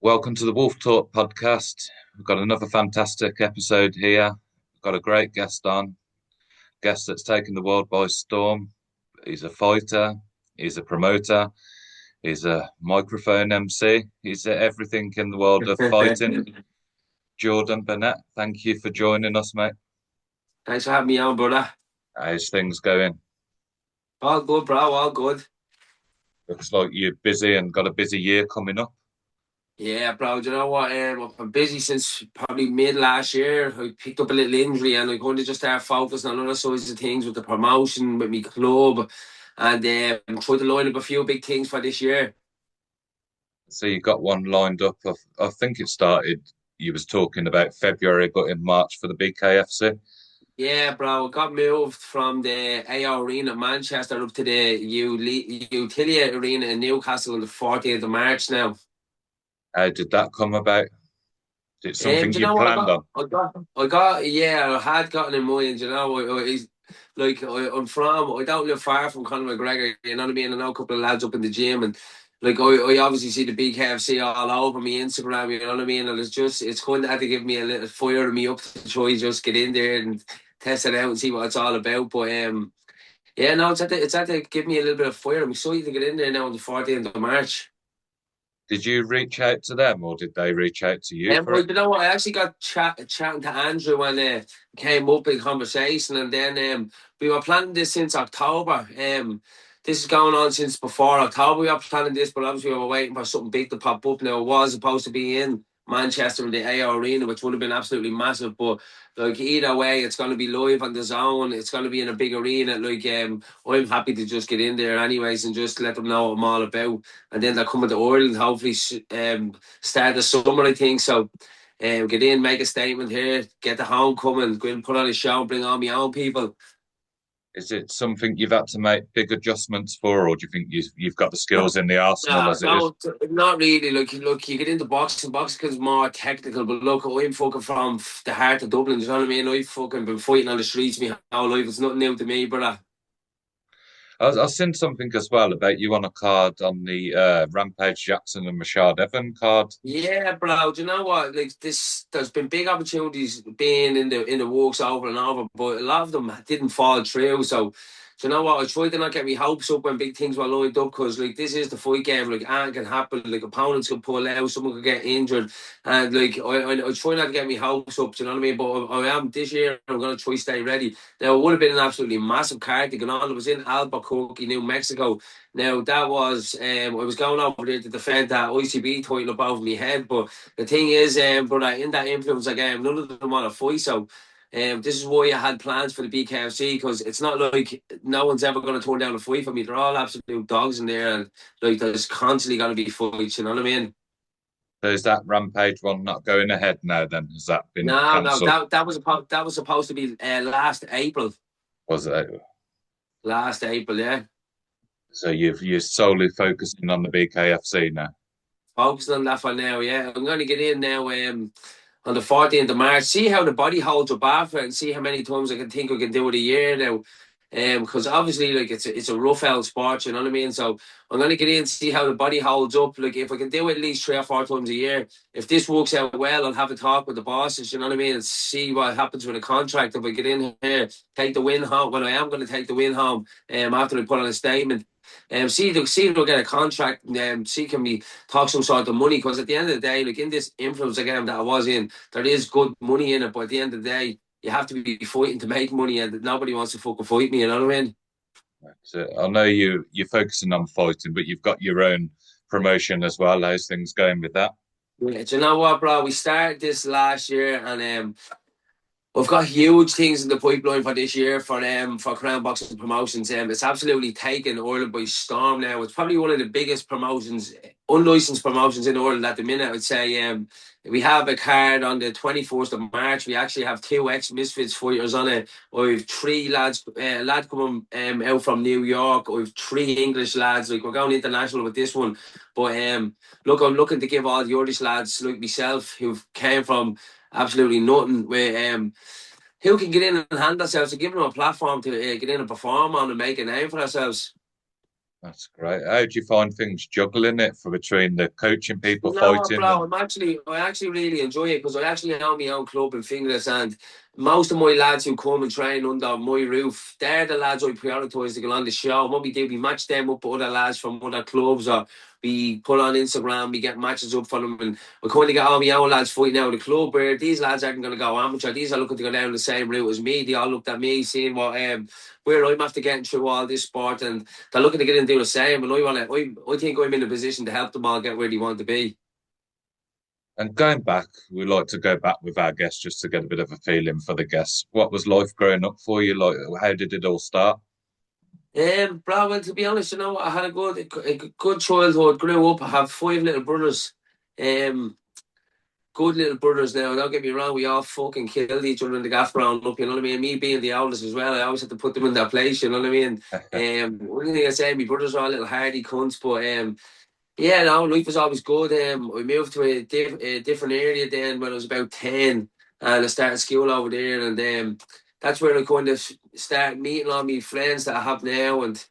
Welcome to the Wolf Talk podcast. We've got another fantastic episode here. We've got a great guest on, guest that's taken the world by storm. He's a fighter, he's a promoter, he's a microphone MC, he's everything in the world of fighting. Jordan Burnett, thank you for joining us, mate. Thanks for having me on, brother. How's things going? All good, bro. All good. Looks like you're busy and got a busy year coming up. Yeah, bro. Do you know what? I've been busy since probably mid last year. I picked up a little injury and I'm going to just start focusing on other sides of things with the promotion, with my club, and try to line up a few big things for this year. So you got one lined up. I think it started, you was talking about February, but in March for the BKFC. Yeah, bro. I got moved from the AO Arena in Manchester up to the Utilia Arena in Newcastle on the 14th of March now. How did that come about? Is it something Do you you know what planned on? yeah, I had gotten in mind, you know, I don't live far from Conor McGregor, you know what I mean? I know a couple of lads up in the gym, and I obviously see the BKFC all over me Instagram, you know what I mean? And it's kind of had to give me a little fire me up to try just get in there and test it out and see what it's all about. But yeah, no, it's had to give me a little bit of fire. I'm excited to get in there now on the 14th of March. Did you reach out to them or did they reach out to you for Well, it? you know what? I actually got chatting to Andrew when came up in conversation, and then we were planning this since October. This is going on since before October. We were planning this, but obviously we were waiting for something big to pop up. Now it was supposed to be in Manchester in the AO Arena, which would have been absolutely massive. But either way, it's going to be live on the zone. It's going to be in a big arena. I'm happy to just get in there anyways and just let them know what I'm all about. And then they're coming to Ireland, hopefully start the summer, I think. So get in, make a statement here, get the homecoming, go in, put on a show, bring all my own people. Is it something you've had to make big adjustments for, or do you think you've got the skills in the arsenal No, as it is? no, not really. You get into boxing. Boxing is more technical, but look, I'm fucking from the heart of Dublin. Do you know what I mean? I've fucking been fighting on the streets my whole life. It's nothing new to me, brother. I've seen something as well about you on a card on the Rampage Jackson and Mashard Evan card. Yeah, bro. Do you know what? There's been big opportunities being in the works over and over, but a lot of them didn't fall through. So, do you know what? I tried to not get my hopes up when big things were lined up, because this is the fight game. Anything can happen. Opponents can pull out, someone could get injured, and I try not to get my hopes up. Do you know what I mean? But I am this year. I'm going to try stay ready. Now, it would have been an absolutely massive card to get on. It was in Albuquerque, New Mexico. Now that was I was going over there to defend that ICB title above my head, but the thing is, brother, in that influence game, none of them want to fight. So, this is why I had plans for the BKFC, because it's not like no one's ever going to turn down a fight for me. They're all absolute dogs in there, and there's constantly going to be fights. You know what I mean? So is that Rampage one not going ahead now? Then has that been No, no, cancelled? that was supposed to be last April. Was it? Last April, yeah. So you're solely focusing on the BKFC now. Focusing on that for now, yeah. I'm going to get in now on the 14th of March, see how the body holds up after, and see how many times I can do it a year now. Because obviously, it's a rough old sport, you know what I mean? So I'm going to get in, see how the body holds up. If I can do it at least 3 or 4 times a year, if this works out well, I'll have a talk with the bosses, you know what I mean? And see what happens with a contract. If I get in here, take the win home, when I am going to take the win home, after I put on a statement. See if we'll get a contract, and see can we talk some sort of money, because at the end of the day, in this influence game that I was in, there is good money in it, but at the end of the day, you have to be fighting to make money, and nobody wants to fucking fight me, you know what I mean? So I know you're focusing on fighting, but you've got your own promotion as well. How's things going with that? Yeah, do you know what, bro? We started this last year, and we've got huge things in the pipeline for this year for Crown Boxing Promotions. It's absolutely taken Ireland by storm now. It's probably one of the biggest promotions, unlicensed promotions in Ireland at the minute. I would say we have a card on the 21st of March. We actually have two ex-Misfits fighters on it. We've three lads, a lad coming out from New York. We've three English lads. We're going international with this one. But look, I'm looking to give all the Irish lads like myself, who've came from absolutely nothing, with who can get in and hand ourselves, and give them a platform to get in and perform on and make a name for ourselves. That's great. How do you find things juggling it for between the coaching people, You know what, fighting, bro? and I actually really enjoy it because I actually own my own club in Finglas, and most of my lads who come and train under my roof, they're the lads I prioritise to go on the show. What we do, we match them up with other lads from other clubs, or we put on Instagram, we get matches up for them, and we kind of get all my own lads fighting out of the club. Where these lads aren't going to go amateur, these are looking to go down the same route as me. They all looked at me, seeing what where I'm after getting through all this sport, and they're looking to get into the same. And I think I'm in a position to help them all get where they want to be. going back, we like to go back with our guests just to get a bit of a feeling for the guests. What was life growing up for you? Like, how did it all start? Bro, well, to be honest, you know, I had a good childhood. Grew up. I have five little brothers. Um, Good little brothers now. Don't get me wrong. We all fucking killed each other in the gaff growing up. You know what I mean? Me being the oldest as well, I always had to put them in their place. You know what I mean? One thing I say, my brothers are all little hardy cunts, but yeah, no, life was always good. We moved to a different area then when I was about 10, and I started school over there, and that's where I kind of started meeting all my friends that I have now, and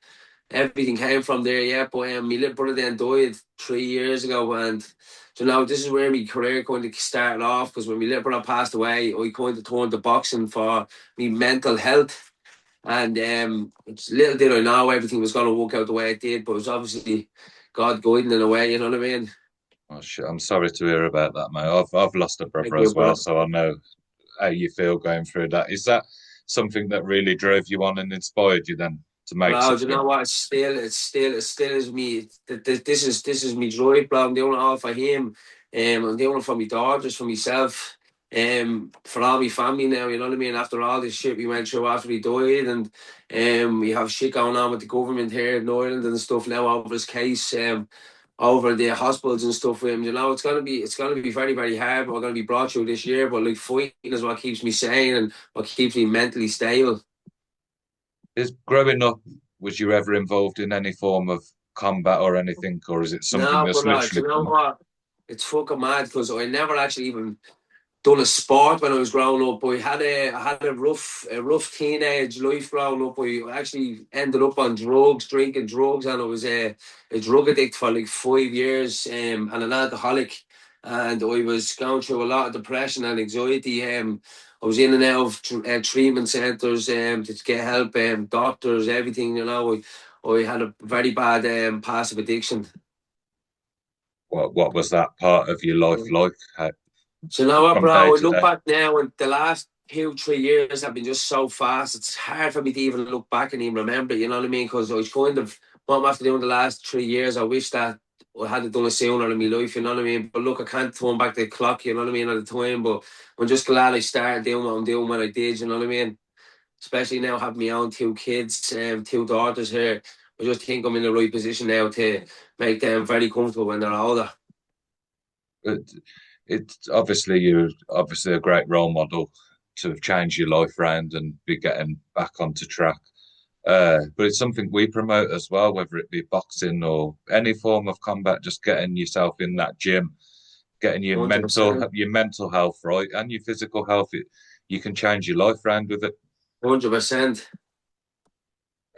everything came from there. Yeah, but my little brother then died 3 years ago, and so now this is where my career kind of started off, because when my little brother passed away, I kind of turned to boxing for my mental health. And it's little did I know everything was going to work out the way it did, but it was obviously God guiding in a way, you know what I mean? Oh, shit, I'm sorry to hear about that, mate. I've lost a Thank brother you, as well, bro. so I know how you feel going through that. Is that something that really drove you on and inspired you then to make Bro, do you know something? what? It still is me. This is me drive, bro. I'm doing it all for him. I'm doing it for my daughters, for myself, for all my family now. You know what I mean? After all this shit we went through after he died, and we have shit going on with the government here in Ireland and stuff now over his case, over the hospitals and stuff with him. You know, it's gonna be very, very hard. We're gonna be brought through this year, but like fighting is what keeps me sane and what keeps me mentally stable. Is growing up, was you ever involved in any form of combat or anything, or is it something No, that's but do literally you know come? what? It's fucking mad because I never actually even done a sport when I was growing up. I had a rough teenage life growing up. I actually ended up on drugs, drinking drugs, and I was a drug addict for like 5 years, and an alcoholic. And I was going through a lot of depression and anxiety. I was in and out of treatment centres to get help, doctors, everything. You know, I had a very bad passive addiction. What was that part of your life like? So now what, From day bro? I to look day? back now, and the last 2, 3 years have been just so fast. It's hard for me to even look back and even remember. You know what I mean? Because I was kind of what I'm after doing the last 3 years. I wish that I had done it sooner in my life. You know what I mean? But look, I can't turn back the clock. You know what I mean? At the time, but I'm just glad I started doing what I'm doing when I did. You know what I mean? Especially now having my own two kids, two daughters here. I just think I'm in the right position now to make them very comfortable when they're older. It, it's obviously you're obviously a great role model to have changed your life around and be getting back onto track. But it's something we promote as well, whether it be boxing or any form of combat, just getting yourself in that gym, getting 100%. your mental health right and your physical health. You can change your life around with it. 100%.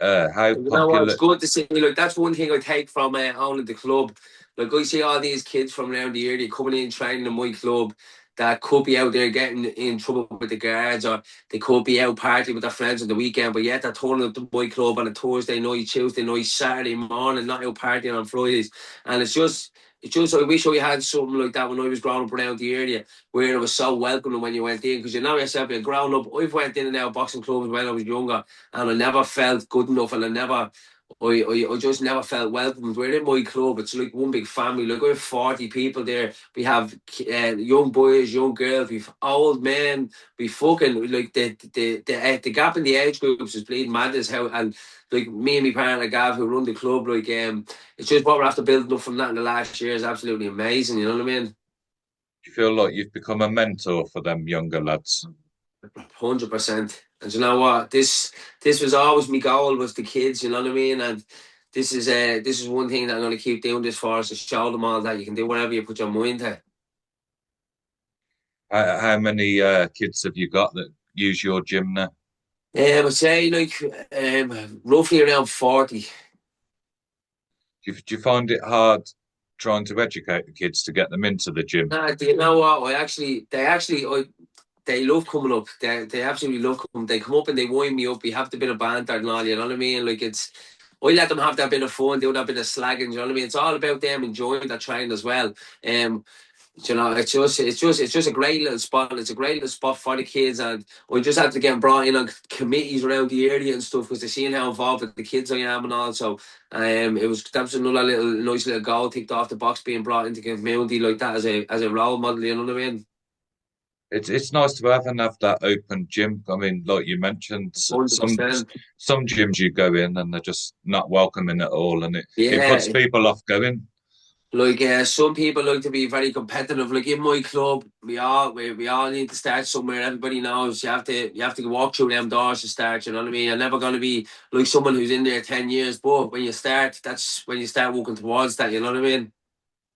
How You know what? It's popular good to see. Like that's one thing I take from owning the club. Like I see all these kids from around the area coming in training in my club that could be out there getting in trouble with the guards, or they could be out partying with their friends on the weekend, but yet they're turning up to my club on a Thursday night, Tuesday night, Saturday morning, not out partying on Fridays. And it's just I wish I had something like that when I was growing up around the area, where it was so welcoming when you went in, because you know yourself, you're growing up. I've went in and out of boxing clubs when I was younger, and I never felt good enough, and I just never felt welcomed. We're in my club; it's like one big family. Like we have 40 people there. We have young boys, young girls, we've old men. We fucking like the gap in the age groups is bleeding madness. How and like me and my partner Gav, who run the club, like it's just what we're after building up from that in the last year is absolutely amazing. You know what I mean? you feel like you've become a mentor for them younger lads? 100%. And you know what? This was always my goal, was the kids. You know what I mean? And this is one thing that I'm going to keep doing this for, is to show them all that you can do whatever you put your mind to. How many kids have you got that use your gym now? I would say like roughly around 40. Do you find it hard trying to educate the kids to get them into the gym? Nah, do you know what? They love coming up. They absolutely love coming. They come up and they wind me up. We have the bit of banter and all. You know what I mean? Like I let them have that bit of fun, do that bit of slagging. You know what I mean? It's all about them enjoying that training as well. Um, it's just a great little spot. It's a great little spot for the kids, and we just have to get brought in on committees around the area and stuff because they're seeing how involved with the kids I am and all. So, that was another little nice little goal ticked off the box being brought into the community like that as a role model. You know what I mean? It's nice to have that open gym. I mean, like you mentioned, 100%. some gyms you go in and they're just not welcoming at all, and it puts Yeah, people off going. like some people like to be very competitive. Like in my club, we all need to start somewhere. Everybody knows you have to walk through them doors to start. You know what I mean? You're never going to be like someone who's in there 10 years, but when you start, that's when you start walking towards that. You know what I mean?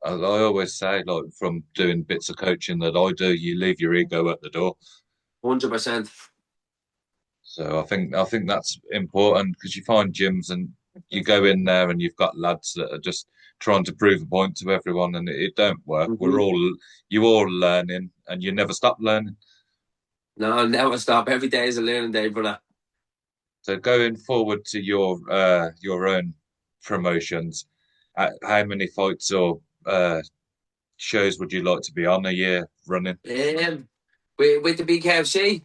I always say, like from doing bits of coaching that I do, you leave your ego at the door. 100%. So I think that's important because you find gyms and you go in there and you've got lads that are just trying to prove a point to everyone, and it don't work. Mm-hmm. You all learning, and you never stop learning. No, I'll never stop. Every day is a learning day, brother. So going forward to your own promotions, how many fights or shows would you like to be on a year running? With the BKFC.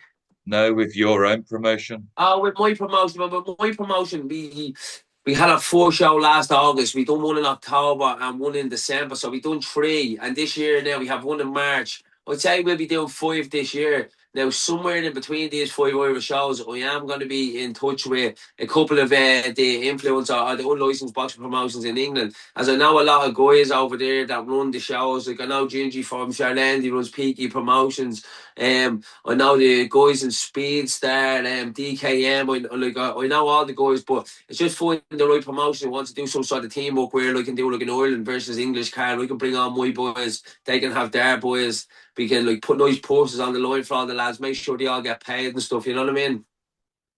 No, with your own promotion. Oh, with my promotion, we had a 4 show last August. We done one in October and one in December, so we done three. And this year now we have one in March. I'd say we'll be doing five this year. Now, somewhere in between these five Irish shows, I am going to be in touch with a couple of the influencer or the unlicensed boxing promotions in England. As I know a lot of guys over there that run the shows, like I know Gingy from Charland, he runs Peaky Promotions. I know the guys in Speedstar, DKM. I know all the guys, but it's just finding the right promotion. Who wants to do some sort of teamwork where I can do like an Ireland versus English card. I can bring on my boys. They can have their boys. We can like put nice posters on the line for all the lads. Make sure they all get paid and stuff. You know what I mean?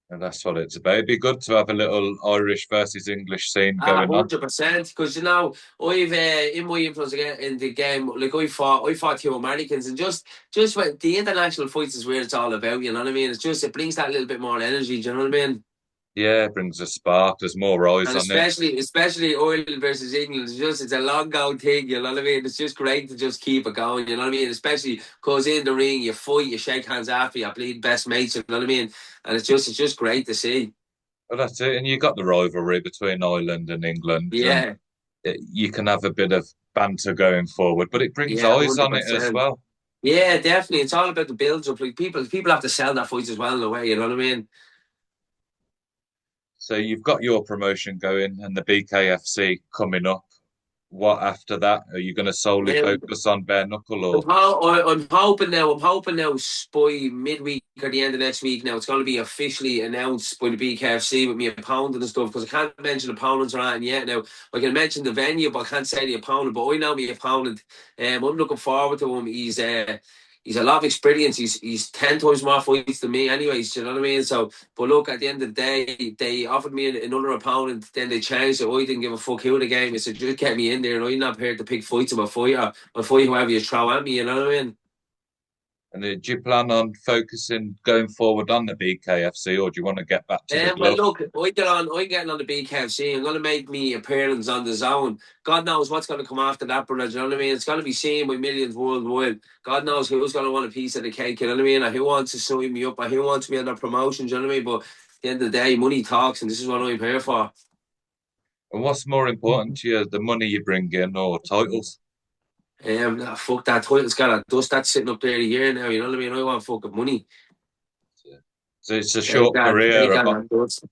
And that's what it's about. It'd be good to have a little Irish versus English scene Ah, going on. 100%. Because I've in my influence again in the game, like I fought two Americans, and just when the international fights is where it's all about. You know what I mean? It brings that little bit more energy. Do you know what I mean? Yeah, it brings a spark. There's more eyes And on it. especially Ireland versus England, it's a long go thing. You know what I mean? It's just great to just keep it going. You know what I mean? Especially because in the ring, you fight, you shake hands after, you bleed best mates. You know what I mean? And it's just great to see. But that's it. And you got the rivalry between Ireland and England, and Yeah, you can have a bit of banter going forward, but it brings yeah, eyes hundred on it as percent. well. Yeah, definitely. It's all about the builds up. Like people have to sell that fight as well in a way. You know what I mean? So you've got your promotion going and the BKFC coming up. What after that? Are you going to solely Um, focus on bare knuckle or? I'm hoping now. I'm hoping now by midweek or the end of next week. Now it's going to be officially announced by the BKFC with me opponent and stuff. Because I can't mention opponents or anything yet. Now I can mention the venue, but I can't say the opponent. But I know my opponent. I'm looking forward to him. He's a lot of experience. He's 10 times more fights than me. Anyways, you know what I mean. So, but look, at the end of the day, they offered me another opponent. Then they changed it. I didn't give a fuck who the game is. So just get me in there, and I'm not prepared to pick fights in my fighter. I'll fight whoever you throw at me, you know what I mean? And do you plan on focusing going forward on the BKFC, or do you want to get back to the Well, glove? look, I'm getting on the BKFC. I'm going to make me appearance on the zone. God knows what's going to come after that, brother. Do you know what I mean? It's going to be seen by millions worldwide. God knows who's going to want a piece of the cake. You know what I mean? Or who wants to sign me up? Or who wants me on that promotion? Do you know what I mean? But at the end of the day, money talks, and this is what I'm here for. And what's more important to you, the money you bring in or titles? Fuck that title's got a dust. That's sitting up there a year now. You know what I mean? I want fucking money. So it's a Take that. Take that dust.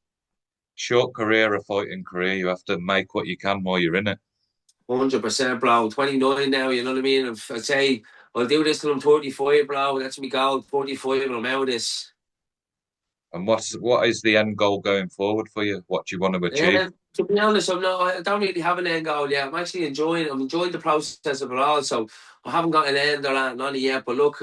short career, a fighting career. You have to make what you can while you're in it. 100%, bro. 29 now, you know what I mean? If I say I'll do this till I'm 35, bro, that's me goal. 45 and I'm out of this. And what is the end goal going forward for you? What do you want to achieve? To be honest, I don't really have an end goal yet. I'm enjoying the process of it all. So I haven't got an end or anything on it yet. But look,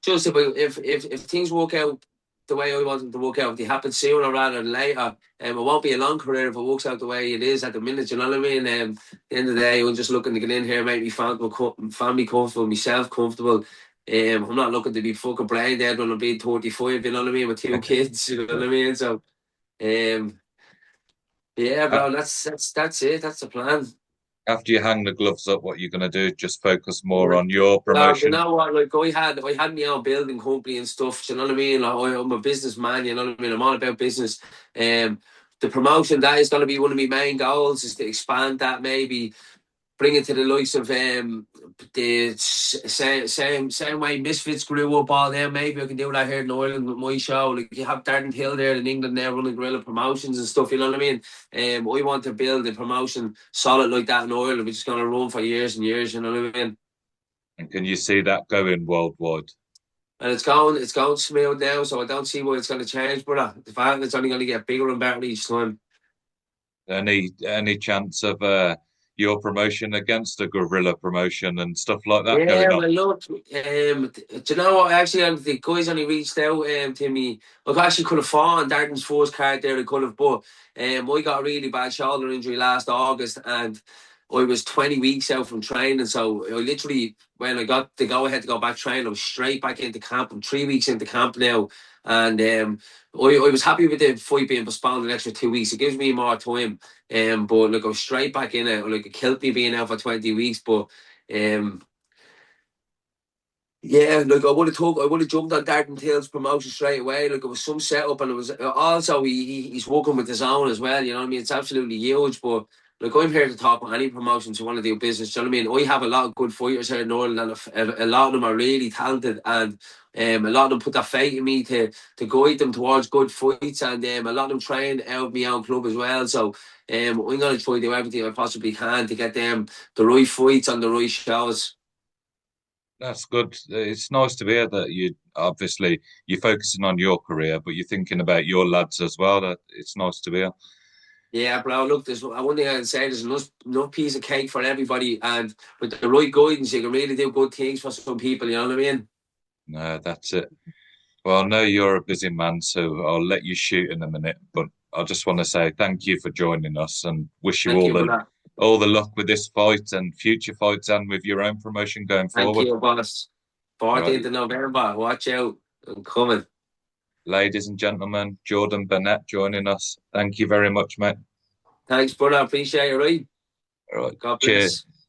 just if things work out the way I want them to work out. If they happen sooner rather than later, it won't be a long career if it works out the way it is at the minute. You know what I mean? At the end of the day, I'm just looking to get in here, make me family comfortable, myself comfortable. I'm not looking to be fucking brain dead when I'm being 35. You know what I mean? With two kids. You know what I mean? So, yeah, A- bro, that's it. That's the plan. After you hang the gloves up, what you're going to do? Just focus more on your Well, you promotion. know what? Like I had my own building company and stuff. Do you know what I mean? Like, I'm a businessman. You know what I mean? I'm all about business. Um, the promotion that is going to be one of my main goals is to expand that, maybe bring it to the likes of the same way Misfits grew up all there. Maybe I can do that here in Ireland with my show. Like you have Darren Hill there in England now running Gorilla Promotions and stuff. You know what I mean? I want to build a promotion solid like that in Ireland, which is going to run for years and years. You know what I mean? And can you see that going worldwide? And it's going smooth now, so I don't see why it's going to change, brother. The fact it's only going to get bigger and better each time. Any chance of your promotion against a guerrilla promotion and stuff like that Yeah, going on? well, look, do you know what? Actually, the guys only reached out to me. I actually could have fought on Darden's first card there. I could have, but I got a really bad shoulder injury last August, and I was 20 weeks out from training. So I literally, when I got the go ahead to go back training, I was straight back into camp. I'm 3 weeks into camp now, and I was happy with the fight being postponed an extra 2 weeks. It gives me more time. But look, I was straight back in it. Like it killed me being out for 20 weeks, but. Um, yeah, like I would have jumped on Darton Till's promotion straight away. Like it was some setup, and it was also he's working with his own as well. You know what I mean? It's absolutely huge. But like I'm here to talk with any promotions who want to do business. Do you know what I mean? I have a lot of good fighters here in Ireland, and a lot of them are really talented, and a lot of them put their faith in me to guide them towards good fights, and a lot of them train out of my own club as well. So I'm going to try to do everything I possibly can to get them the right fights on the right shows. That's good. It's nice to hear that you're focusing on your career, but you're thinking about your lads as well. That it's nice to hear. Yeah, bro. Look, there's one thing I can say. There's enough piece of cake for everybody, and with the right guidance, you can really do good things for some people. You know what I mean? No, that's it. Well, I know you're a busy man, so I'll let you shoot in a minute. But I just want to say thank you for joining us and wish you Thank you, brother. all the luck with this fight and future fights and with your own promotion going Thank forward. you, boss. All right, 14th of November. Watch out. I'm coming. ladies and gentlemen, Jordan Burnett joining us. Thank you very much, mate. Thanks, brother. Appreciate it, right? All right, God cheers. bless.